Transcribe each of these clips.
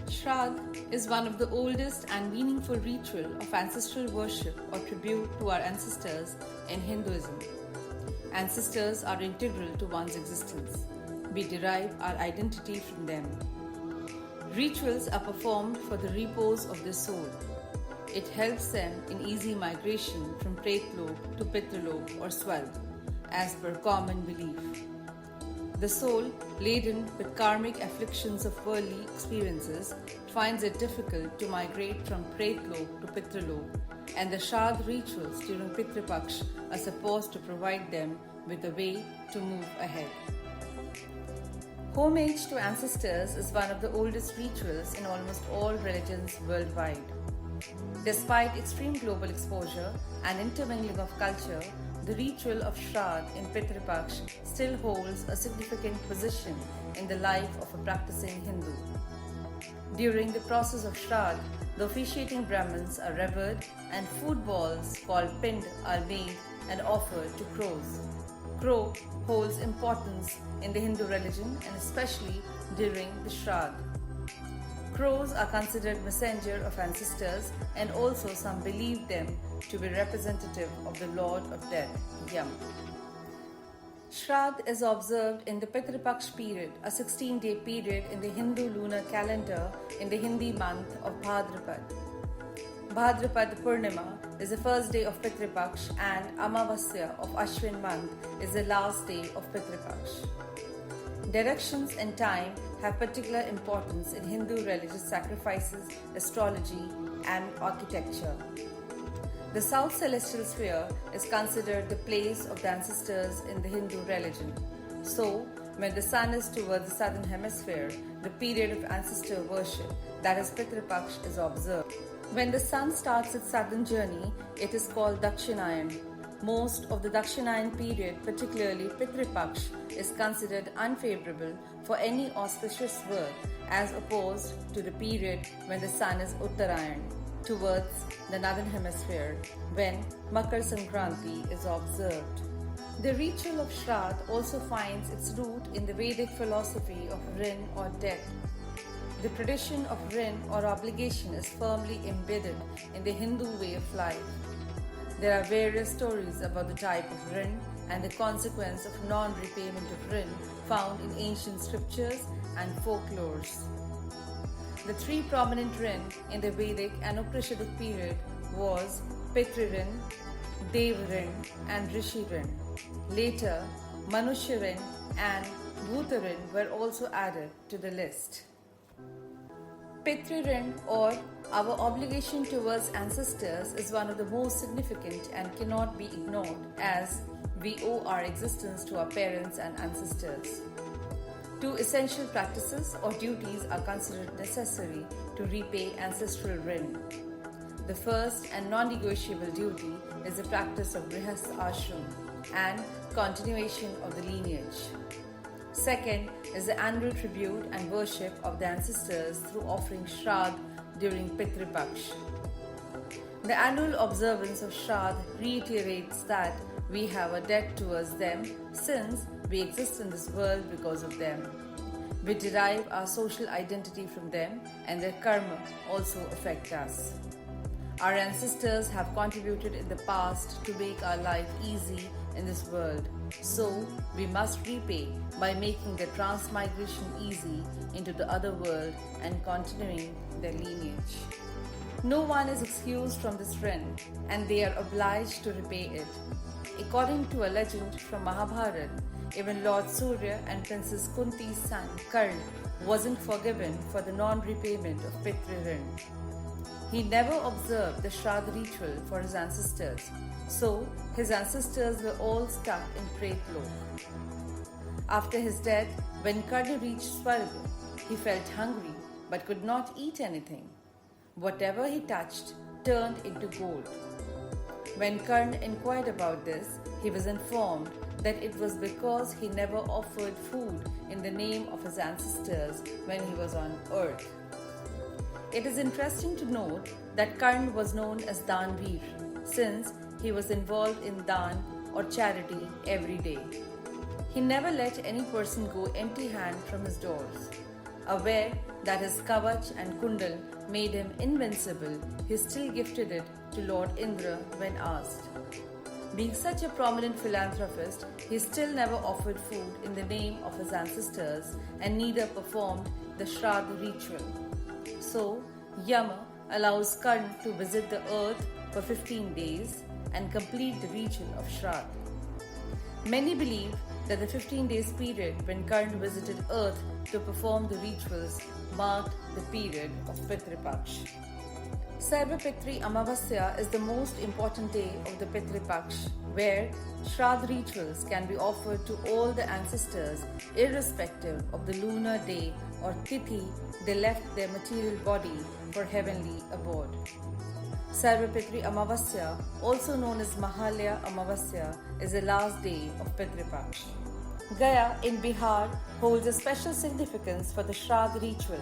Shraddh is one of the oldest and meaningful ritual of ancestral worship or tribute to our ancestors in Hinduism. Ancestors are integral to one's existence. We derive our identity from them. Rituals are performed for the repose of the soul. It helps them in easy migration from pretloka to pitri or shraddh, as per common belief. The soul, laden with karmic afflictions of worldly experiences, finds it difficult to migrate from pretloka to pitri, and the shraddh rituals during Pitripaksha are supposed to provide them with a way to move ahead. Homage to ancestors is one of the oldest rituals in almost all religions worldwide. Despite extreme global exposure and intermingling of culture, the ritual of Shraddh in Pitripaksha still holds a significant position in the life of a practicing Hindu. During the process of Shraddh, the officiating Brahmins are revered and food balls called pind are made and offered to crows. Crow holds importance in the Hindu religion and especially during the Shraddh. Crows are considered messenger of ancestors, and also some believe them to be representative of the Lord of Death, Yam. Shraddh is observed in the Pitripaksha period, a 16-day period in the Hindu lunar calendar in the Hindi month of Bhadrapad. Bhadrapad Purnima is the first day of Pitripaksha and Amavasya of Ashwin month is the last day of Pitripaksha. Directions and time have particular importance in Hindu religious sacrifices, astrology, and architecture. The South Celestial Sphere is considered the place of the ancestors in the Hindu religion. So, when the sun is towards the southern hemisphere, the period of ancestor worship, that is Pitripaksha, is observed. When the sun starts its southern journey, it is called Dakshinayan. Most of the Dakshinayan period, particularly Pitripaksha, is considered unfavorable for any auspicious work as opposed to the period when the sun is Uttarayan, towards the northern hemisphere, when Makar Sankranti is observed. The ritual of Shraddh also finds its root in the Vedic philosophy of rin or debt. The tradition of rin or obligation is firmly embedded in the Hindu way of life. There are various stories about the type of rin and the consequence of non-repayment of rin found in ancient scriptures and folklores. The three prominent rin in the Vedic and upanishadic period was Pitri rin, Deva rin and rishi rin. Later, Manushya rin and Bhuta rin were also added to the list. Pitri rin, or our obligation towards ancestors, is one of the most significant and cannot be ignored, as we owe our existence to our parents and ancestors. Two essential practices or duties are considered necessary to repay ancestral rin. The first and non-negotiable duty is the practice of grihastha ashram and continuation of the lineage. Second is the annual tribute and worship of the ancestors through offering Shraddh during Pitripaksha. The annual observance of Shraddh reiterates that we have a debt towards them since we exist in this world because of them. We derive our social identity from them and their karma also affect us. Our ancestors have contributed in the past to make our life easy in this world. So, we must repay by making the transmigration easy into the other world and continuing their lineage. No one is excused from this rin, and they are obliged to repay it. According to a legend from Mahabharata, even Lord Surya and Princess Kunti's son Karna wasn't forgiven for the non-repayment of Pitri rin. He never observed the Shraddh ritual for his ancestors, so his ancestors were all stuck in pretloka. After his death, when Karna reached Swarga, he felt hungry but could not eat anything. Whatever he touched turned into gold. When Karna inquired about this, he was informed that it was because he never offered food in the name of his ancestors when he was on earth. It is interesting to note that Karna was known as Danveer since he was involved in dan or charity every day. He never let any person go empty-handed from his doors. Aware that his kavach and kundal made him invincible, he still gifted it to Lord Indra when asked. Being such a prominent philanthropist, he still never offered food in the name of his ancestors and neither performed the shraddh ritual. So, Yama allows Karna to visit the earth for 15 days and complete the ritual of shraddh. Many believe that the 15 days period when Karna visited earth to perform the rituals marked the period of Pitripaksha. Pitri Amavasya is the most important day of the Pitripaksha, where shraddh rituals can be offered to all the ancestors irrespective of the lunar day or tithi they left their material body for heavenly abode. Pitri Amavasya, also known as Mahalaya Amavasya, is the last day of Pitripaksha. Gaya in Bihar holds a special significance for the shraddh ritual.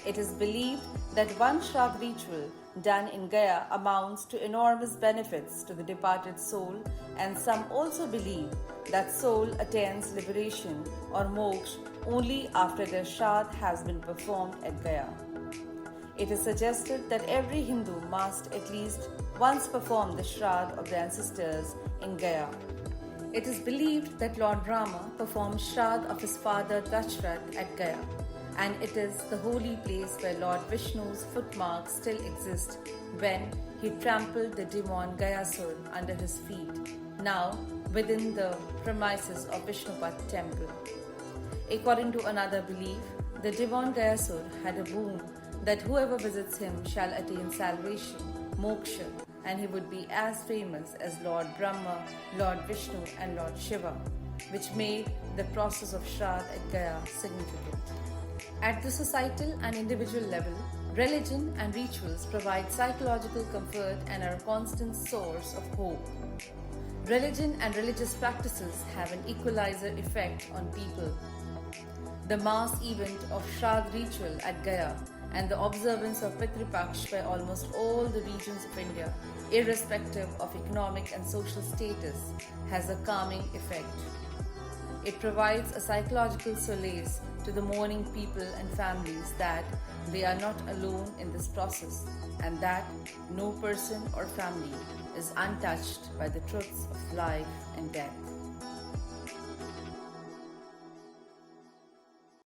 It is believed that one shraddh ritual done in Gaya amounts to enormous benefits to the departed soul, and some also believe that soul attains liberation or moksha only after their shraddh has been performed at Gaya. It is suggested that every Hindu must at least once perform the shraddh of their ancestors in Gaya. It is believed that Lord Rama performed shraddh of his father Dashrath at Gaya, and it is the holy place where Lord Vishnu's footmarks still exist when he trampled the demon Gayasur under his feet, now within the premises of Vishnupat temple. According to another belief, the demon Gayasur had a boon that whoever visits him shall attain salvation, moksha, and he would be as famous as Lord Brahma, Lord Vishnu and Lord Shiva, which made the process of shraddh at Gaya significant. At the societal and individual level, religion and rituals provide psychological comfort and are a constant source of hope. Religion and religious practices have an equalizer effect on people. The mass event of shraddh ritual at Gaya and the observance of Pitripaksha by almost all the regions of India, irrespective of economic and social status, has a calming effect. It provides a psychological solace to the mourning people and families that they are not alone in this process and that no person or family is untouched by the truths of life and death.